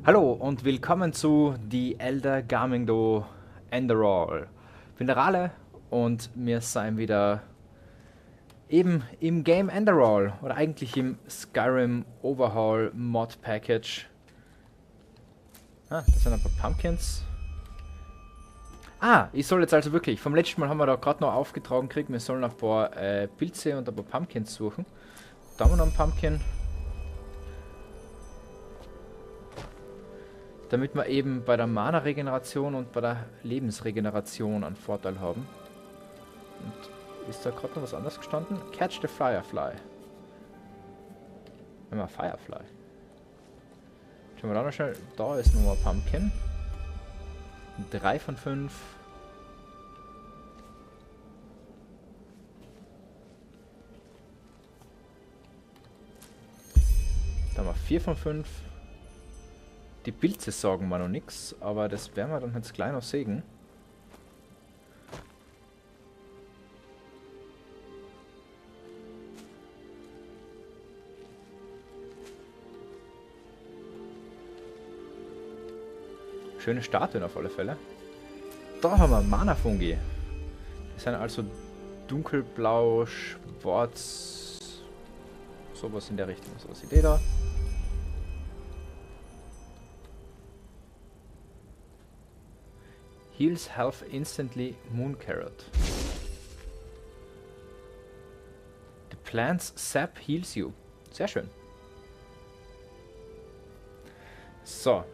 Hallo und willkommen zu die Elder GamEngDo Enderal. Ich bin der RaLe und wir sind wieder eben im Game Enderal oder eigentlich im Skyrim Overhaul Mod Package. Das sind ein paar Pumpkins. Ich soll jetzt also wirklich, vom letzten Mal haben wir da gerade noch aufgetragen gekriegt, wir sollen ein paar Pilze und ein paar Pumpkins suchen. Da haben wir noch einen Pumpkin. Damit wir eben bei der Mana-Regeneration und bei der Lebensregeneration einen Vorteil haben. Und ist da gerade noch was anderes gestanden? Catch the Firefly. Immer Firefly. Schauen wir da noch schnell. Da ist noch ein Pumpkin. 3 von 5. Da haben wir 4 von 5. Die Pilze sagen wir noch nichts, aber das werden wir dann jetzt gleich noch sehen. Schöne Statuen auf alle Fälle. Da haben wir Mana-Fungi. Die sind also dunkelblau, schwarz, sowas in der Richtung. So was Idee da. Heals health instantly, Moon Carrot. The plant's sap heals you. Sehr schön. So.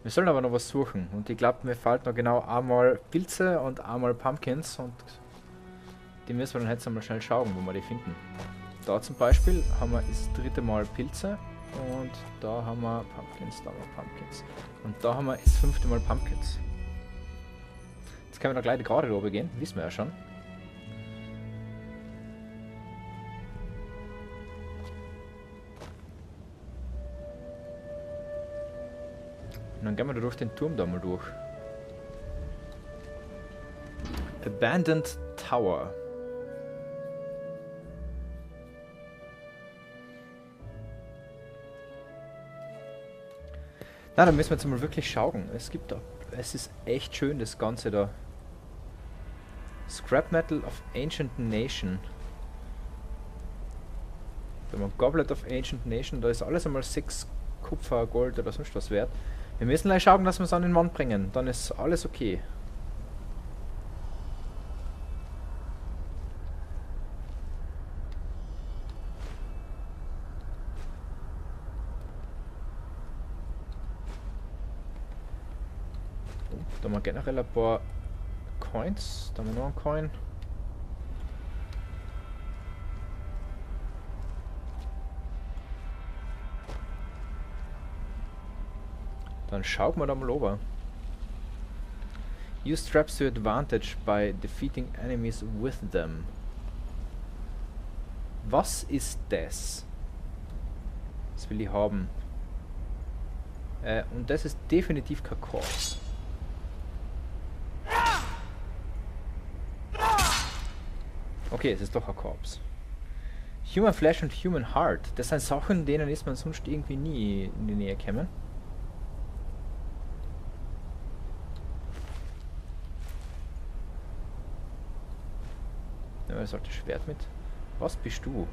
Wir sollen aber noch was suchen. Und ich glaube, mir fehlt noch genau einmal Pilze und einmal Pumpkins. Und die müssen wir dann jetzt einmal schnell schauen, wo wir die finden. Da zum Beispiel haben wir das dritte Mal Pilze. Und da haben wir Pumpkins, da haben wir Pumpkins. Und da haben wir das 5. Mal Pumpkins. Jetzt können wir da gleich gerade oben gehen, wissen wir ja schon. Und dann gehen wir da durch den Turm da mal durch. Abandoned Tower. Na, da müssen wir jetzt mal wirklich schauen. Es ist echt schön, das Ganze da. Scrap Metal of Ancient Nation. Da haben wir Goblet of Ancient Nation. Da ist alles einmal 6 Kupfer, Gold oder sonst was wert. Wir müssen gleich schauen, dass wir es an den Mann bringen. Dann ist alles okay. Da haben wir generell ein paar Coins. Da haben wir noch einen Coin. Dann schauen wir da mal over. Use traps to advantage by defeating enemies with them. Was ist das? Das will ich haben. Und das ist definitiv kein Corpse. Okay, es ist doch ein Corpse. Human Flesh und Human Heart. Das sind Sachen, denen ist man sonst irgendwie nie in die Nähe gekommen. Ja, das alte Schwert mit. Was bist du?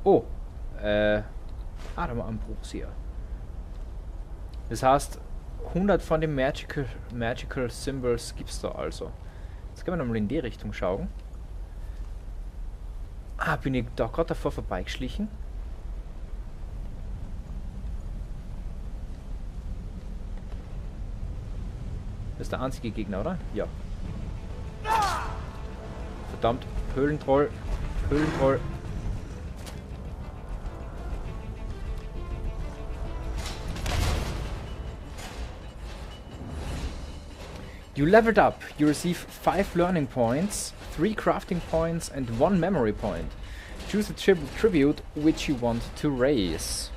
Oh. Da haben wir Ambrosia. Das heißt, 100 von den Magical Symbols gibt es da also. Jetzt können wir nochmal in die Richtung schauen. Bin ich da gerade davor vorbeigeschlichen? Das ist der einzige Gegner, oder? Ja. Verdammt, Höhlentroll. Höhlentroll. You leveled up. You receive 5 learning points, 3 crafting points and 1 memory point. Choose a tribute which you want to raise.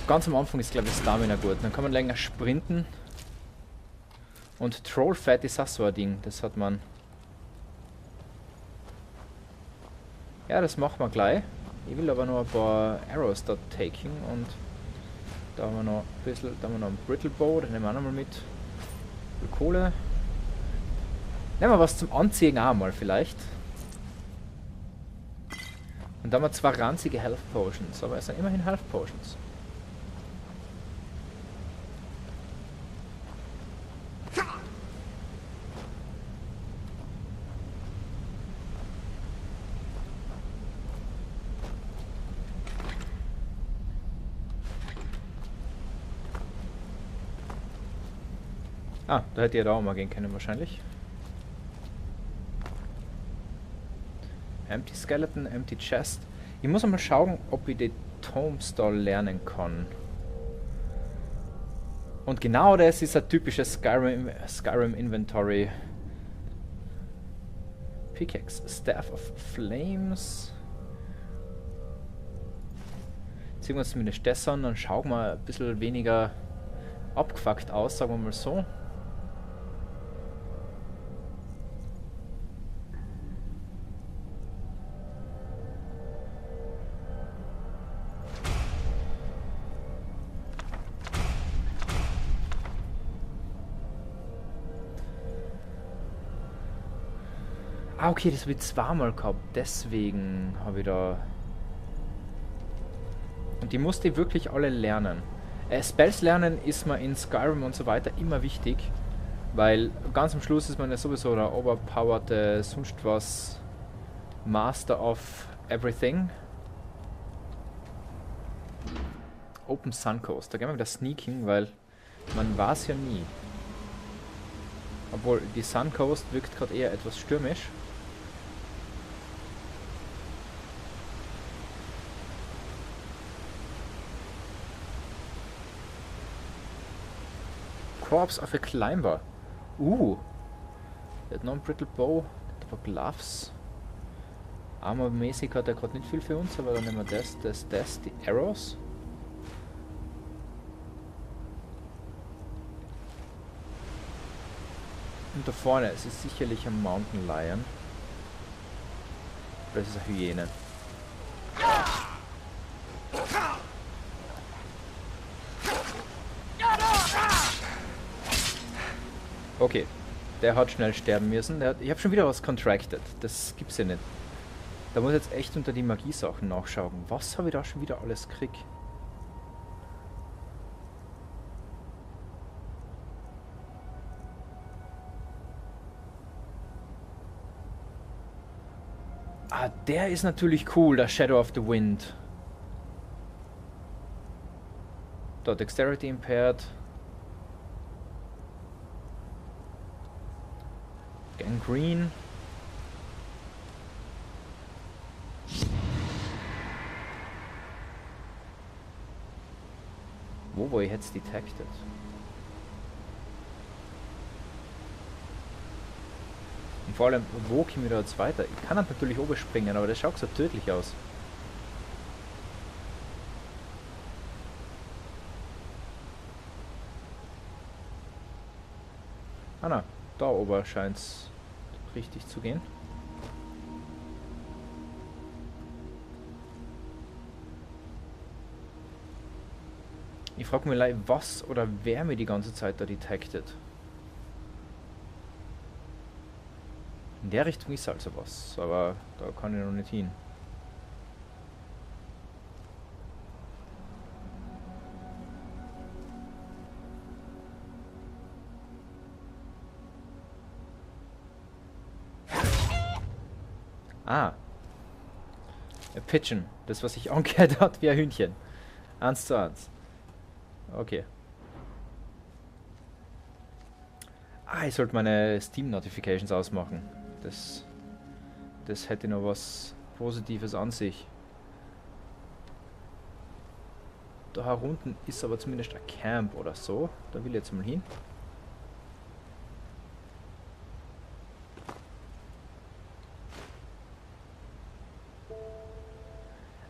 Ganz am Anfang ist, glaube ich, Stamina gut. Dann kann man länger sprinten. Und Trollfett ist auch so ein Ding. Das hat man Ja, das machen wir gleich. Ich will aber noch ein paar Arrows da taken und da haben wir noch ein bisschen, da haben wir noch einen Brittle Bow, den nehmen wir auch nochmal mit. Kohle. Nehmen wir was zum Anziehen auch mal vielleicht. Und da haben wir zwar ranzige Health Potions, aber es sind immerhin Health Potions. Ah, da hätte ich da auch mal gehen können wahrscheinlich. Empty Skeleton, Empty Chest. Ich muss einmal schauen, ob ich die Tomes da lernen kann. Und genau das ist ein typisches Skyrim Inventory. Pickaxe, Staff of Flames. Ziehen wir uns zumindest das an, dann schauen wir ein bisschen weniger abgefuckt aus, sagen wir mal so. Ah, okay, das habe ich zweimal gehabt. Deswegen habe ich da... Und die musste ich wirklich alle lernen. Spells lernen ist mir in Skyrim und so weiter immer wichtig. Weil ganz am Schluss ist man ja sowieso der overpowerte, sonst was Master of Everything. Open Sun Coast. Da gehen wir wieder sneaking, weil man weiß ja nie. Obwohl die Sun Coast wirkt gerade eher etwas stürmisch. Corpse of a Climber. Der hat noch einen Brittle Bow, der hat aber Gloves. Armor-mäßig hat er gerade nicht viel für uns, aber dann nehmen wir das, die Arrows. Und da vorne, es ist sicherlich ein Mountain Lion. Das ist eine Hyäne. Okay, der hat schnell sterben müssen. Ich habe schon wieder was contracted. Das gibt's ja nicht. Da muss ich jetzt echt unter die Magiesachen nachschauen. Was habe ich da schon wieder alles gekriegt? Ah, der ist natürlich cool, der Shadow of the Wind. Da, Dexterity impaired. Gangrene. Wo war ich jetzt detected? Und vor allem, wo komme ich da jetzt weiter? Ich kann halt natürlich oben springen, aber das schaut so tödlich aus. Ah na, da oben scheint es richtig zu gehen. Ich frage mich leider, was oder wer mir die ganze Zeit da detected. In der Richtung ist also was, aber da kann ich noch nicht hin. Ah. A Pigeon. Das, was sich angehört hat wie ein Hühnchen. 1:1. Okay. Ah, ich sollte meine Steam-Notifications ausmachen. Das hätte noch was Positives an sich. Da herunten ist aber zumindest ein Camp oder so. Da will ich jetzt mal hin.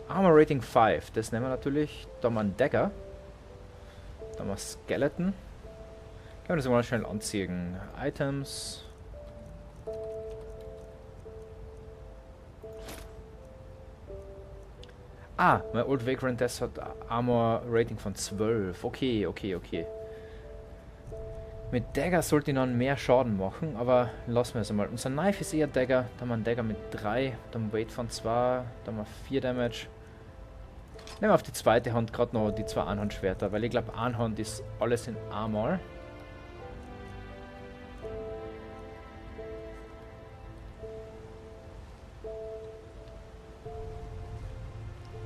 Armor Rating 5, das nehmen wir natürlich. Da haben wir einen Dagger. Da haben wir Skeleton. Können wir das mal schnell anziehen. Items. Ah, mein Old Vagrant Death hat Armor Rating von 12. Okay, okay, okay. Mit Dagger sollte ich dann mehr Schaden machen, aber lassen wir es einmal. Unser Knife ist eher Dagger, da haben wir einen Dagger mit 3, dann haben wir Weight von 2, da haben wir 4 Damage. Nehmen wir auf die zweite Hand gerade noch die 2 Einhandschwerter, weil ich glaube Einhand ist alles in einmal.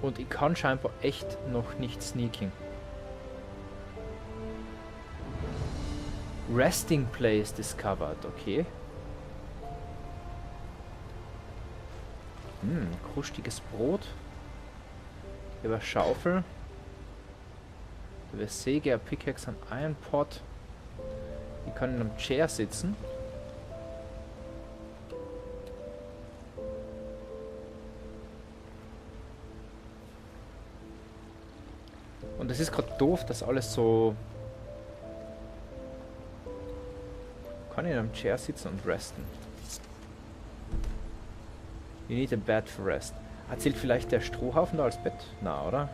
Und ich kann scheinbar echt noch nicht sneaking. Resting Place discovered, okay. Krustiges Brot. Über Schaufel. Über Säge, ein Pickaxe, ein Iron Pot. Ich kann in einem Chair sitzen. Und es ist gerade doof, dass alles so... Kann ich in einem Chair sitzen und resten? You need a bed for rest. Erzählt vielleicht der Strohhaufen da als Bett? Na, oder?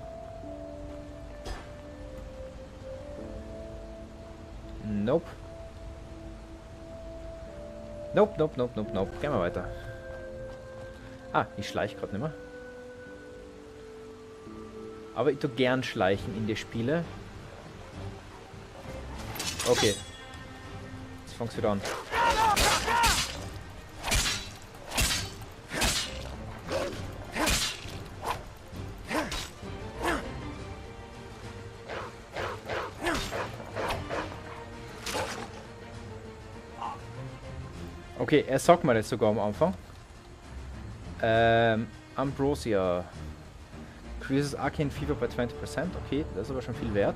Nope. Nope, nope, nope, nope, nope. Gehen wir weiter. Ah, ich schleiche gerade nicht mehr. Aber ich tue gern schleichen in die Spiele. Okay. Jetzt fängt's wieder an. Okay, er sagt mir das sogar am Anfang. Ambrosia. Increases Arcane Fever by 20%. Okay, das ist aber schon viel wert.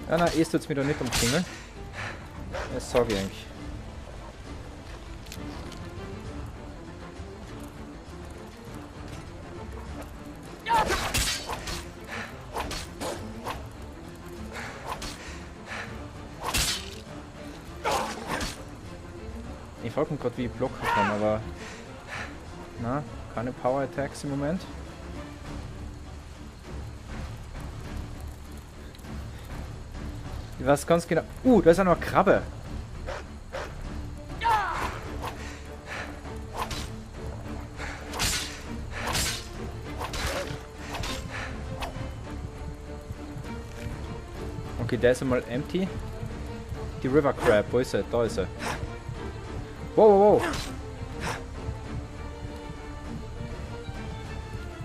Ja, na, es tut's mir doch nicht umklingeln. Das sage ich eigentlich. Ich frage mich gerade, wie ich blocken kann, aber... Na, keine Power Attacks im Moment. Ich weiß ganz genau... da ist auch noch eine Krabbe. Okay, der ist einmal empty. Die River Crab, wo ist er? Da ist er. Wow, wow, wow.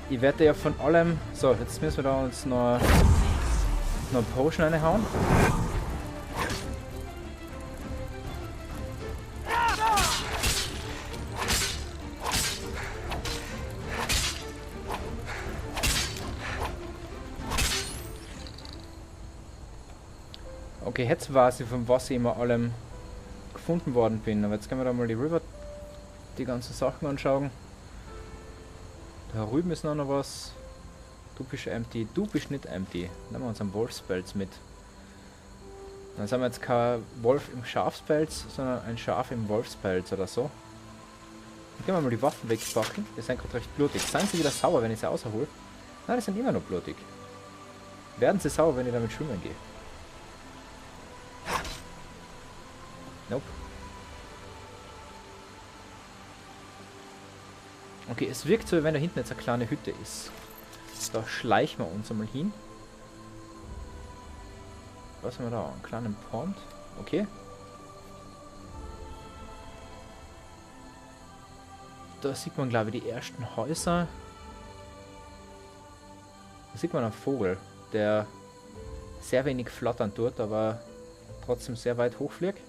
Ich werde ja von allem... So, jetzt müssen wir da uns noch eine Potion reinhauen. Okay, jetzt weiß ich, von was ich immer allem gefunden worden bin. Aber jetzt können wir da mal die ganzen Sachen anschauen. Da drüben ist noch was. Du bist empty, du bist nicht empty. Nehmen wir uns einen Wolfspelz mit. Dann sind wir jetzt kein Wolf im Schafspelz, sondern ein Schaf im Wolfspelz oder so. Dann können wir mal die Waffen wegpacken. Die sind gerade recht blutig. Seien sie wieder sauer, wenn ich sie außerhole? Nein, die sind immer noch blutig. Werden sie sauer, wenn ich damit schwimmen gehe? Nope. Okay, es wirkt so, wie wenn da hinten jetzt eine kleine Hütte ist. Da schleichen wir uns einmal hin. Was haben wir da? Einen kleinen Pond. Okay. Da sieht man, glaube ich, die ersten Häuser. Da sieht man einen Vogel, der sehr wenig flattern tut, aber trotzdem sehr weit hochfliegt.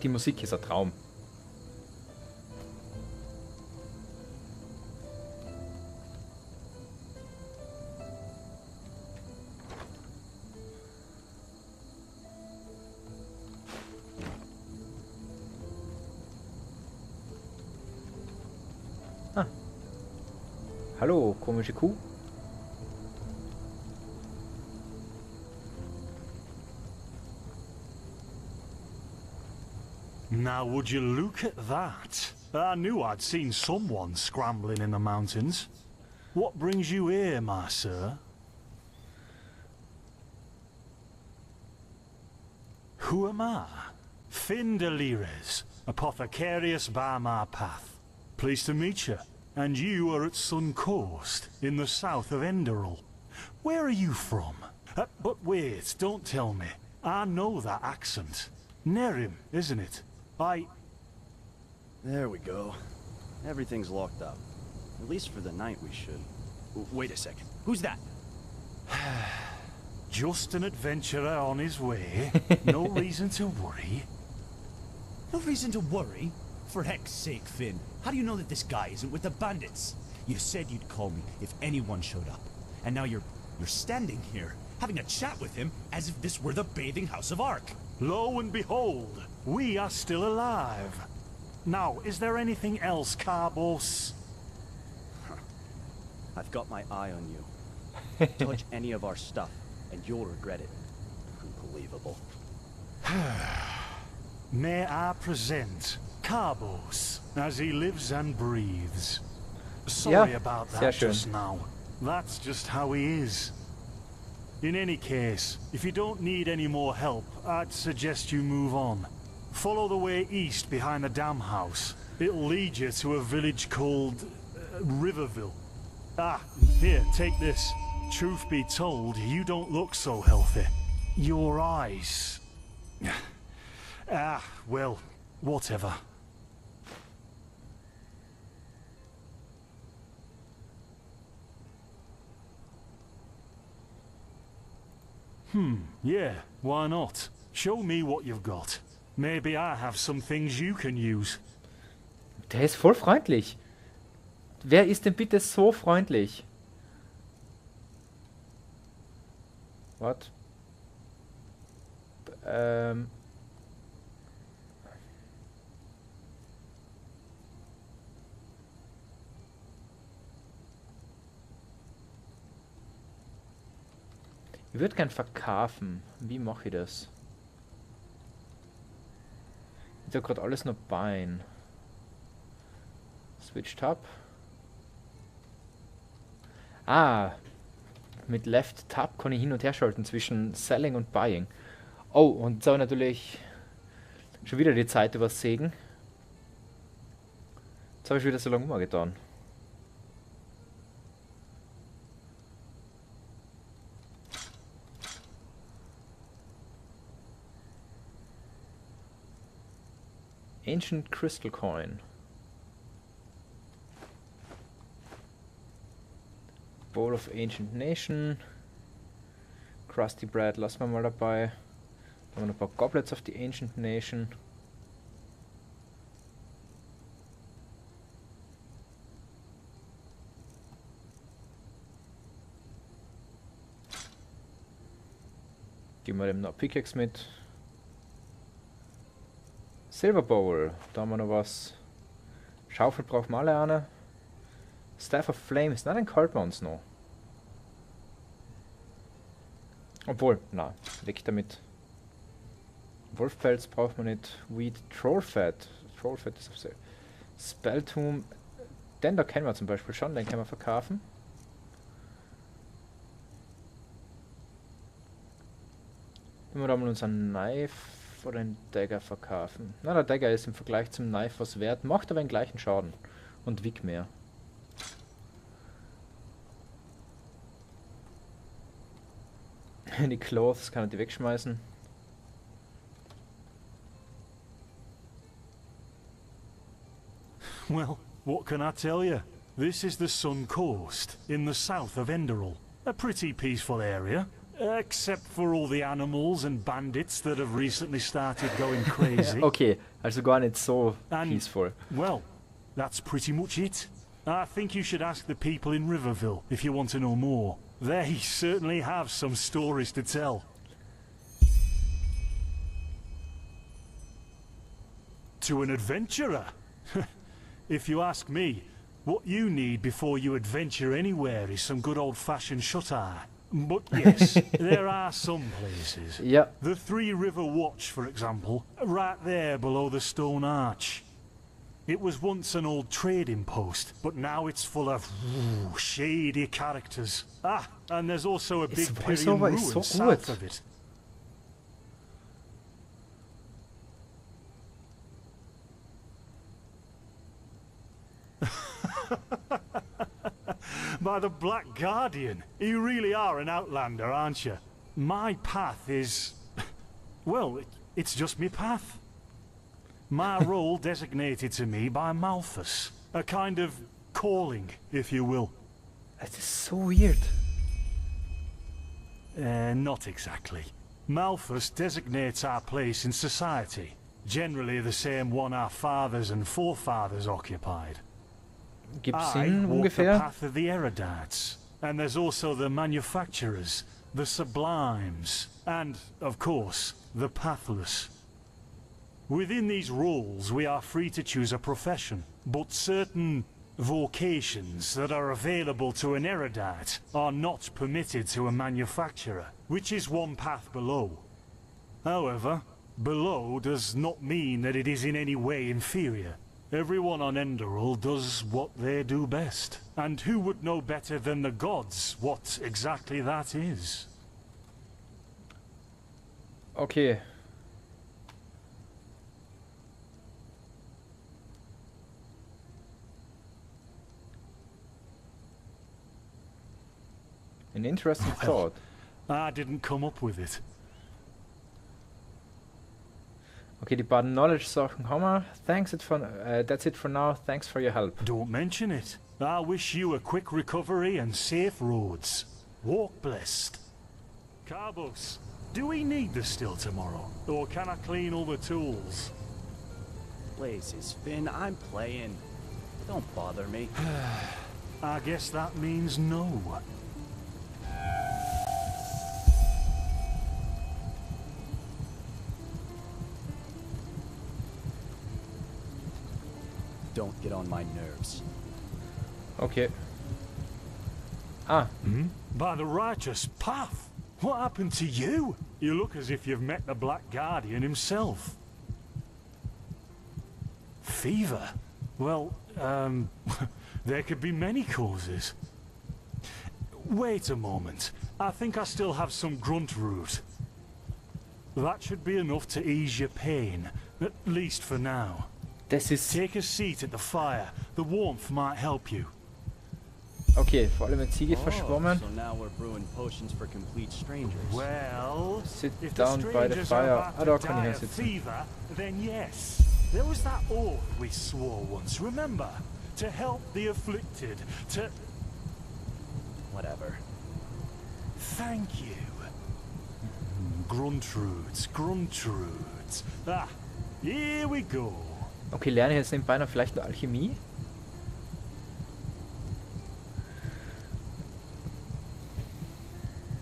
Die Musik ist ein Traum. Hallo, komische Kuh. Now would you look at that? I knew I'd seen someone scrambling in the mountains. What brings you here, my sir? Who am I? Findelires, apothecarius by my path. Pleased to meet you. And you are at Sun Coast, in the south of Enderal. Where are you from? But wait, don't tell me. I know that accent. Nerim, isn't it? There we go. Everything's locked up. At least for the night we should. Wait a second. Who's that? Just an adventurer on his way. No reason to worry. No reason to worry? For heck's sake, Finn. How do you know that this guy isn't with the bandits? You said you'd call me if anyone showed up. And now you're standing here, having a chat with him as if this were the bathing house of Ark. Lo and behold, we are still alive. Now, is there anything else, Carbos? I've got my eye on you. Touch any of our stuff, and you'll regret it. Unbelievable. May I present Carbos, as he lives and breathes. Sorry about that just now. That's just how he is. In any case, if you don't need any more help, I'd suggest you move on. Follow the way east behind the dam house. It'll lead you to a village called Riverville. Ah, here, take this. Truth be told, you don't look so healthy. Your eyes... well, whatever. Yeah, why not? Show me what you've got. Maybe I have some things you can use. Der ist voll freundlich. Wer ist denn bitte so freundlich? What? Ich würde gern verkaufen. Wie mache ich das? Ich habe gerade alles nur Bein. Switch Tab. Ah, mit Left Tab kann ich hin und her schalten zwischen Selling und Buying. Oh, und jetzt habe ich natürlich schon wieder die Zeit übersehen. Jetzt habe ich wieder so lange immer getan. Ancient Crystal Coin. Bowl of Ancient Nation. Crusty Bread lassen wir mal dabei. Dann haben wir noch ein paar Goblets of the Ancient Nation. Geben wir dem noch Pickaxe mit. Silver Bowl, da haben wir noch was. Schaufel brauchen wir alle eine. Staff of Flames, na, den kalten wir uns noch. Obwohl, na, weg damit. Wolfpelz braucht man nicht. Weed, Trollfat. Trollfat ist auf sehr. Spelltomb, den da kennen wir zum Beispiel schon, den können wir verkaufen. Nehmen wir da mal unseren Knife oder einen Dagger verkaufen. Na, der Dagger ist im Vergleich zum Knife was wert, macht aber den gleichen Schaden und wiegt mehr. Die Clothes kann ich die wegschmeißen. Well, what can I tell you? This is the Sun Coast, in the south of Enderal. A pretty peaceful area. Except for all the animals and bandits that have recently started going crazy. Okay, also gar nicht so peaceful. Well, that's pretty much it. I think you should ask the people in Riverville if you want to know more. They certainly have some stories to tell. To an adventurer? If you ask me, What you need before you adventure anywhere is some good old-fashioned shut-eye. But yes, there are some places. Ja. The Three River Watch, for example, right there below the stone arch. It was once an old trading post, but now it's full of shady characters. Ah, and there's also a big Pyrian ruin south of it. By the Black Guardian, you really are an outlander, aren't you? My path is... well, it's just me path. My role designated to me by Malthus. A kind of calling, if you will. That is so weird. Not exactly. Malthus designates our place in society. Generally the same one our fathers and forefathers occupied. Gibt's I Sinn walk the ungefähr? path of the erudites. And there's also the manufacturers, the sublimes, and, of course, the pathless. Within these roles, we are free to choose a profession, but certain vocations that are available to an erudite are not permitted to a manufacturer, which is one path below. However, below does not mean that it is in any way inferior. Everyone on Enderal does what they do best, and who would know better than the gods what exactly that is? Okay. An interesting thought. I didn't come up with it. Okay, die beiden Knowledge-Sachen haben wir. That's it for now. Thanks for your help. Don't mention it. I wish you a quick recovery and safe roads. Walk blessed. Carbos, do we need the still tomorrow? Or can I clean all the tools? Blazes, Finn, I'm playing. Don't bother me. I guess that means no. Don't get on my nerves. Okay. Ah. By the righteous path. What happened to you? You look as if you've met the Black Guardian himself. Fever? Well, there could be many causes. Wait a moment. I think I still have some grunt root. That should be enough to ease your pain, at least for now. Das ist... Take a seat at the fire. The warmth might help you. Okay, vor allem jetzt Ziege verschwommen. So now we're brewing potions for complete strangers. Well, Sit if down the by the strangers fire. are Ah, about da to kann ich die ja of sitzen. fever, then yes. There was that oath we swore once, remember? To help the afflicted, to... Whatever. Thank you. Gruntroots, Gruntroots. Ah, here we go. Okay, lerne ich jetzt nebenbei noch vielleicht eine Alchemie?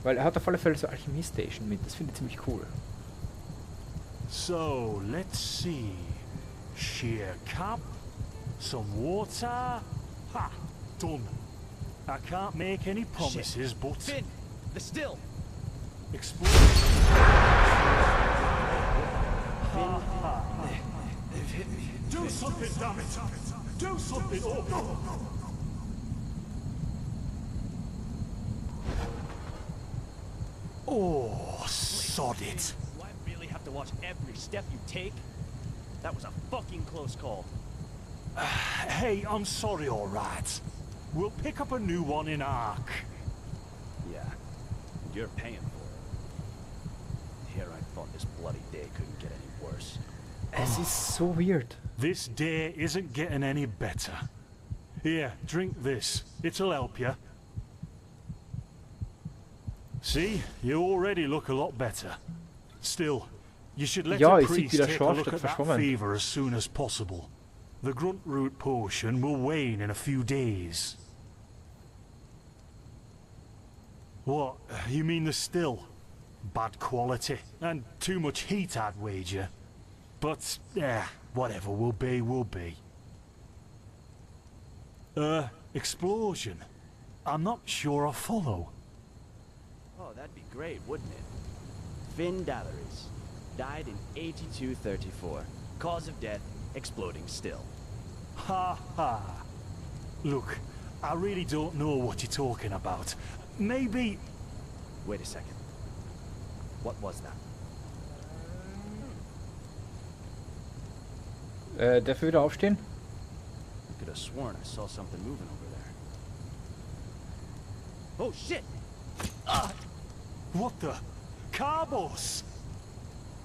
Weil er hat auf alle Fälle so Alchemie-Station mit, das finde ich ziemlich cool. So, let's see. Sheer cup, some water. Ha! Done. I can't make any promises, Shit. but... Finn! The still! Explore... Do something, damn it! Do something! Oh, sod it! Do I really have to watch every step you take? That was a fucking close call. Hey, I'm sorry, all right. We'll pick up a new one in Ark. Yeah, and you're paying for it. Here I thought this bloody day couldn't get any worse. Es ist so weird. This day isn't getting any better. Here, drink this. It'll help you. See, you already look a lot better. Still, you should let Ja, a ich sehe priest wieder take a scharf look statt at that verschwommen. fever as soon as possible. The grunt root potion will wane in a few days. What? You mean the still? Bad quality and too much heat, I'd wager. But, whatever will be, will be. Explosion. I'm not sure I follow. Oh, that'd be great, wouldn't it? Finn Dalaris. Died in 8234. Cause of death, exploding still. Ha ha. Look, I really don't know what you're talking about. Maybe... Wait a second. What was that? Darf ich wieder aufstehen? I could have sworn I saw something moving over there. Oh shit! What the? Carbos!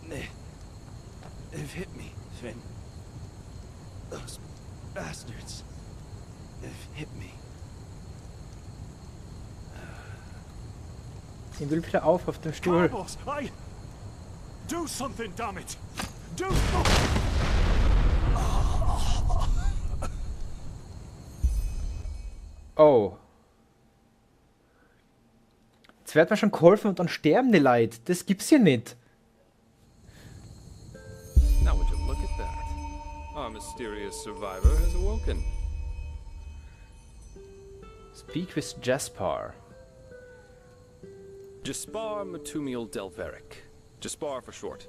They've hit me, Finn. Those bastards. They've hit me. Ich will wieder auf dem Stuhl. Carbos, do something, damn it! Do Oh. Jetzt wird mir schon geholfen und dann sterben die Leute. Das gibt's hier nicht. Now would you look at that? Our mysterious survivor has awoken. Speak with Jaspar. Jaspar Matumiel Delveric. Jaspar for short.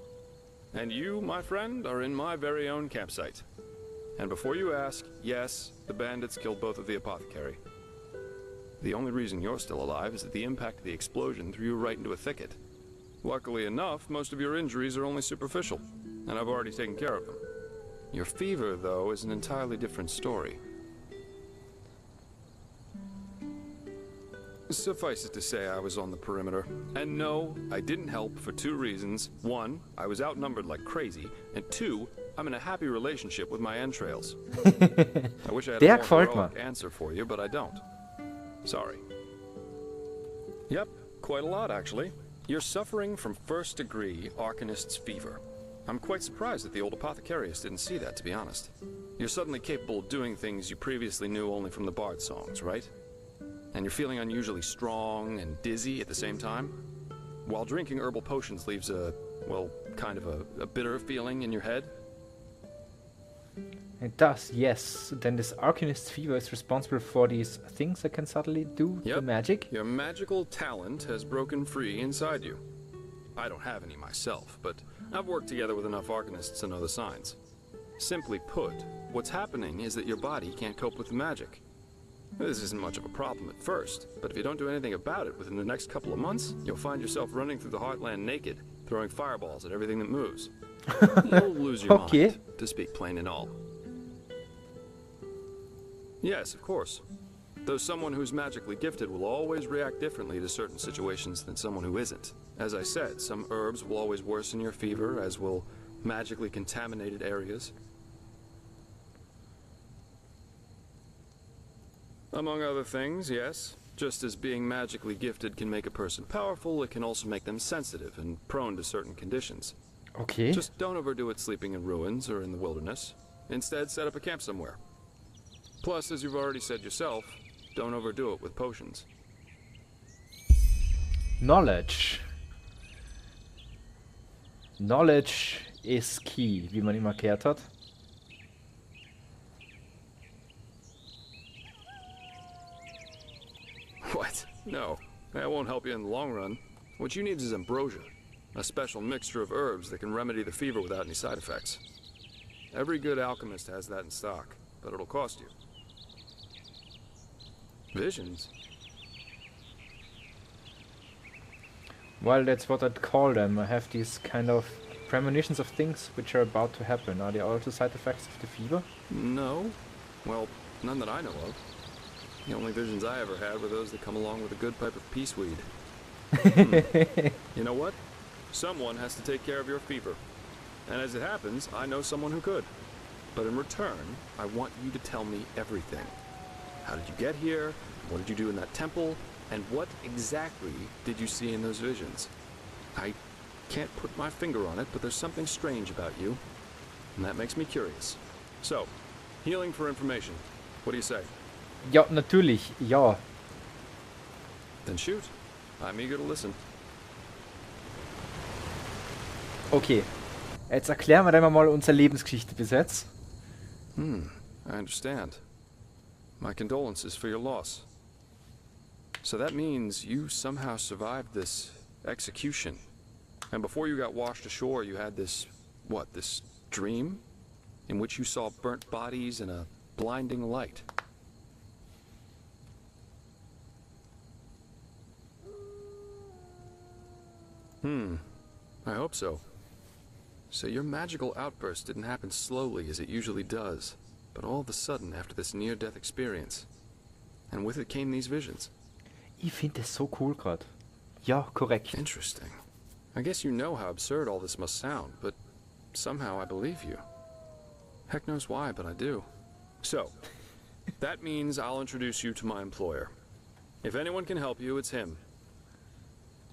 And you, my friend, are in my very own campsite. And before you ask, yes, the bandits killed both of the apothecary. The only reason you're still alive is that the impact of the explosion threw you right into a thicket. Luckily enough, most of your injuries are only superficial, and I've already taken care of them. Your fever, though, is an entirely different story. Suffice it to say, I was on the perimeter. And no, I didn't help for two reasons. One, I was outnumbered like crazy. And two, I'm in a happy relationship with my entrails. I wish I had a more heroic answer for you, but I don't. Sorry. Yep, quite a lot, actually. You're suffering from first-degree Arcanist's fever. I'm quite surprised that the old apothecarius didn't see that, to be honest. You're suddenly capable of doing things you previously knew only from the bard songs, right? And you're feeling unusually strong and dizzy at the same time? While drinking herbal potions leaves a, well, kind of a bitter feeling in your head? It does, yes. Then this Arcanist's fever is responsible for these things I can suddenly do, the magic. Your magical talent has broken free inside you. I don't have any myself, but I've worked together with enough Arcanists to know the signs. Simply put, what's happening is that your body can't cope with the magic. This isn't much of a problem at first, but if you don't do anything about it within the next couple of months, you'll find yourself running through the heartland naked, throwing fireballs at everything that moves. You'll lose your mind, to speak plain and all. Yes, of course. Though someone who's magically gifted will always react differently to certain situations than someone who isn't. As I said, some herbs will always worsen your fever, as will magically contaminated areas. Among other things, yes. Just as being magically gifted can make a person powerful, it can also make them sensitive and prone to certain conditions. Okay. Just don't overdo it sleeping in ruins or in the wilderness. Instead, set up a camp somewhere. Plus, as you've already said yourself, don't overdo it with potions. Knowledge. Knowledge is key, wie man immer gehört hat. What? No, that won't help you in the long run. What you need is ambrosia, a special mixture of herbs that can remedy the fever without any side effects. Every good alchemist has that in stock, but it'll cost you. Visions? Well, that's what I'd call them. I have these kind of premonitions of things which are about to happen. Are they also side effects of the fever? No. Well, none that I know of. The only visions I ever had were those that come along with a good pipe of peace weed. You know what? Someone has to take care of your fever. And as it happens, I know someone who could. But in return, I want you to tell me everything. How did you get here? What did you do in that temple? And what exactly did you see in those visions? I can't put my finger on it, but there's something strange about you. And that makes me curious. So, healing for information. What do you say? Ja, natürlich, ja. Then shoot. I'm eager to listen. Okay. Jetzt erklären wir dann mal unsere Lebensgeschichte bis jetzt. I understand. My condolences for your loss. So that means you somehow survived this execution. And before you got washed ashore, you had this, what, this dream? In which you saw burnt bodies and a blinding light. I hope so. So your magical outburst didn't happen slowly as it usually does, but all of a sudden after this near-death experience. And with it came these visions. Ich finde das so cool gerade. Ja, korrekt. Interesting. I guess you know how absurd all this must sound, but somehow I believe you. Heck knows why, but I do. So, that means I'll introduce you to my employer. If anyone can help you, it's him.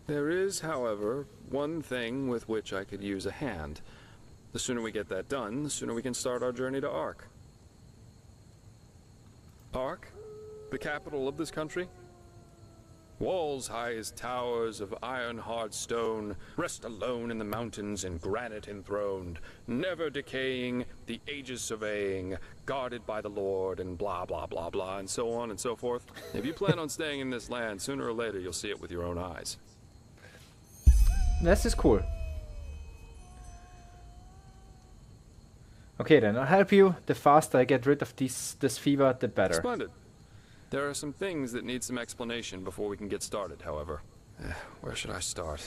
There is, however, one thing with which I could use a hand. The sooner we get that done, the sooner we can start our journey to Ark. Ark? The capital of this country? Walls high as towers of iron-hard stone, rest alone in the mountains in granite enthroned, never decaying, the ages surveying, guarded by the Lord, and blah, blah, blah, blah, and so on and so forth. If you plan on staying in this land, sooner or later you'll see it with your own eyes. Das ist cool. Okay, then I'll help you. The faster I get rid of this fever, the better. Splendid. There are some things that need some explanation before we can get started, however. Where should I start?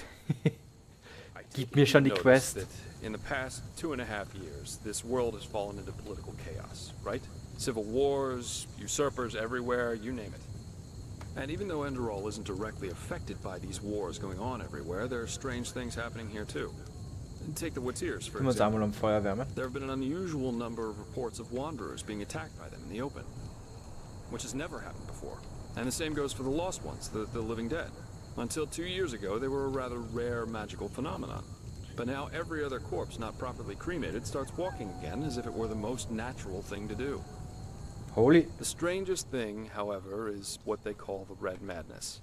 Gib mir schon die Quest. That in the past 2.5 years, this world has fallen into political chaos, right? Civil wars, usurpers everywhere, you name it. And even though Enderal isn't directly affected by these wars going on everywhere, there are strange things happening here too. Take the Watirs, for example. There have been an unusual number of reports of wanderers being attacked by them in the open, which has never happened before. And the same goes for the Lost Ones, the living dead. Until 2 years ago, they were a rather rare magical phenomenon. But now every other corpse not properly cremated starts walking again as if it were the most natural thing to do. Holy. The strangest thing, however, is what they call the Red Madness.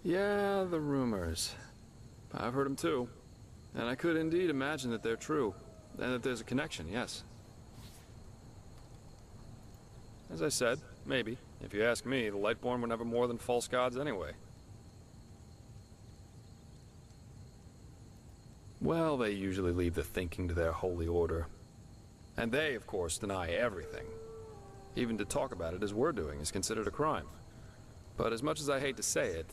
Yeah, the rumors. I've heard them too. And I could indeed imagine that they're true. And that there's a connection, yes. As I said, maybe. If you ask me, the Lightborn were never more than false gods anyway. Well, they usually leave the thinking to their holy order. And they, of course, deny everything. Even to talk about it as we're doing is considered a crime. But as much as I hate to say it,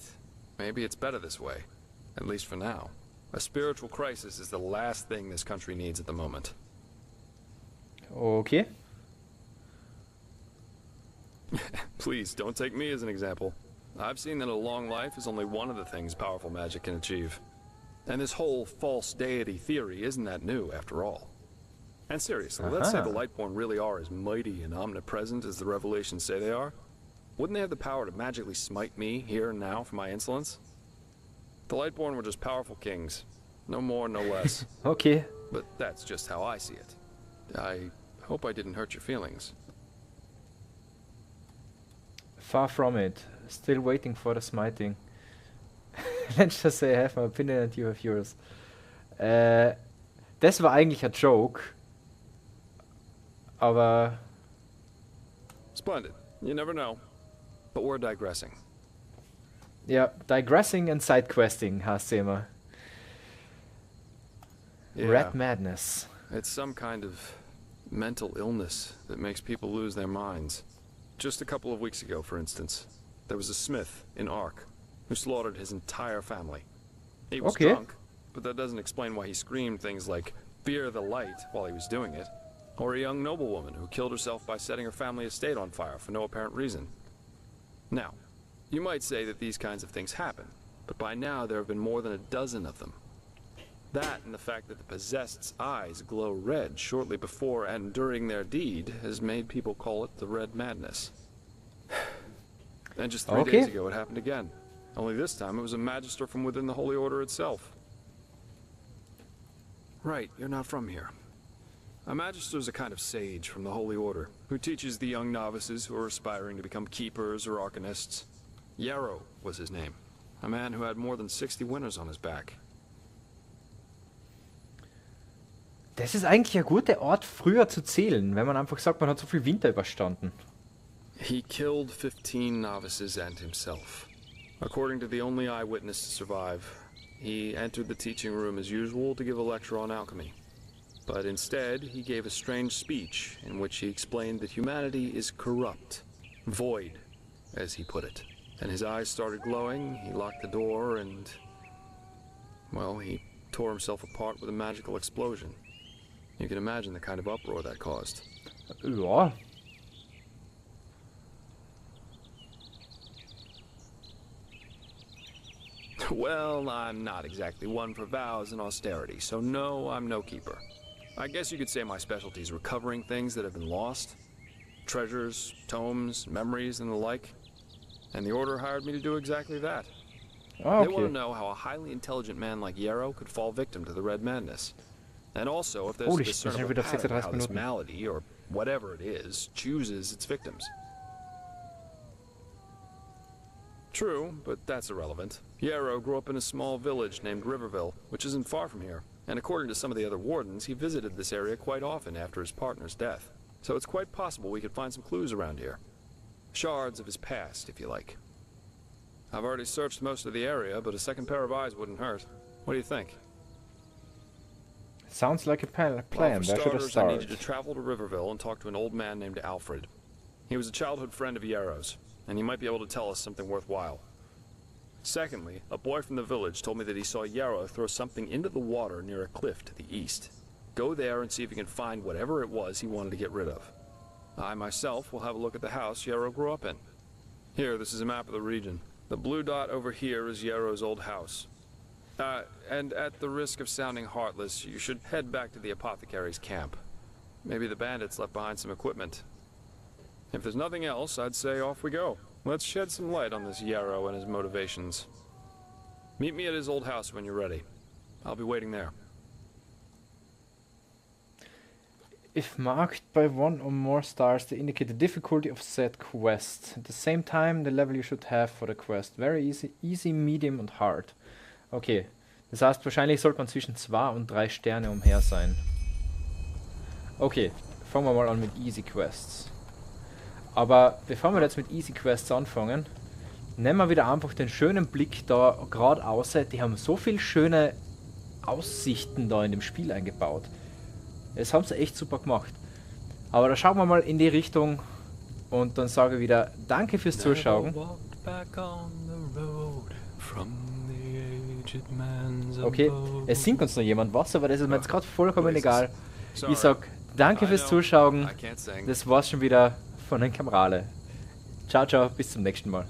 maybe it's better this way. At least for now. A spiritual crisis is the last thing this country needs at the moment. Okay. Please, don't take me as an example. I've seen that a long life is only one of the things powerful magic can achieve. And this whole false deity theory isn't that new, after all. And seriously, let's say the Lightborn really are as mighty and omnipresent as the revelations say they are. Wouldn't they have the power to magically smite me here and now for my insolence? The Lightborn were just powerful kings. No more, no less. Okay. But that's just how I see it. I hope I didn't hurt your feelings. Far from it. Still waiting for the smiting. Let's just say I have my opinion and you have yours. Das war eigentlich ein Joke. Aber... Splendid. You never know. But we're digressing. Ja, digressing and sidequesting heißt sie immer. Yeah. Red Madness. It's some kind of mental illness that makes people lose their minds. Just a couple of weeks ago, for instance, there was a smith in Ark who slaughtered his entire family. He was drunk, but that doesn't explain why he screamed things like, "Fear the light," while he was doing it. Or a young noblewoman who killed herself by setting her family estate on fire for no apparent reason. Now, you might say that these kinds of things happen, but by now there have been more than a dozen of them. That and the fact that the possessed's eyes glow red shortly before and during their deed has made people call it the Red Madness. And just 3 days ago it happened again. Only this time it was a magister from within the Holy Order itself. Right, you're not from here. A magister is a kind of sage from the Holy Order, who teaches the young novices who are aspiring to become keepers or arcanists. Yarrow was his name, a man who had more than 60 winners on his back. Das ist eigentlich ein guter Ort, früher zu zählen, wenn man einfach sagt, man hat so viel Winter überstanden. He killed 15 novices and himself. According to the only eyewitness to survive, he entered the teaching room as usual to give a lecture on alchemy. But instead, he gave a strange speech in which he explained that humanity is corrupt, void, as he put it. And his eyes started glowing, he locked the door, and... well, he tore himself apart with a magical explosion. You can imagine the kind of uproar that caused. Ja. Well, I'm not exactly one for vows and austerity, so no, I'm no keeper. I guess you could say my specialty is recovering things that have been lost. Treasures, tomes, memories, and the like. And the Order hired me to do exactly that. Ah, They want okay. to know how a highly intelligent man like Yarrow could fall victim to the Red Madness. And also if there's Holy a shit, wir sind discernible wieder auf pattern of 36 how this Minuten. malady, or whatever it is, chooses its victims. True, but that's irrelevant. Yarrow grew up in a small village named Riverville, which isn't far from here. And according to some of the other wardens, he visited this area quite often after his partner's death. So it's quite possible we could find some clues around here. Shards of his past, if you like. I've already searched most of the area, but a second pair of eyes wouldn't hurt. What do you think? Sounds like a plan. Well, for Where should I starters, I start? need you to travel to Riverville and talk to an old man named Alfred. He was a childhood friend of Yarrow's, and he might be able to tell us something worthwhile. Secondly, a boy from the village told me that he saw Yarrow throw something into the water near a cliff to the east. Go there and see if you can find whatever it was he wanted to get rid of. I myself will have a look at the house Yarrow grew up in. Here, this is a map of the region. The blue dot over here is Yarrow's old house. And at the risk of sounding heartless, you should head back to the apothecary's camp. Maybe the bandits left behind some equipment. If there's nothing else, I'd say off we go. Let's shed some light on this Yarrow and his motivations. Meet me at his old house when you're ready. I'll be waiting there. If marked by one or more stars, they indicate the difficulty of said quest. At the same time, the level you should have for the quest. Very easy, medium und hard. Okay, das heißt, wahrscheinlich sollte man zwischen 2 und 3 Sterne umher sein. Okay, fangen wir mal an mit Easy Quests. Aber bevor wir jetzt mit Easy Quests anfangen, nehmen wir wieder einfach den schönen Blick da gerade aus. Die haben so viele schöne Aussichten da in dem Spiel eingebaut. Das haben sie echt super gemacht. Aber da schauen wir mal in die Richtung und dann sage ich wieder Danke fürs Zuschauen. Okay, es singt uns noch jemand was, aber das ist mir jetzt gerade vollkommen egal. Ich sag Danke fürs Zuschauen. Das war's schon wieder von den RaLe. Ciao, ciao, bis zum nächsten Mal.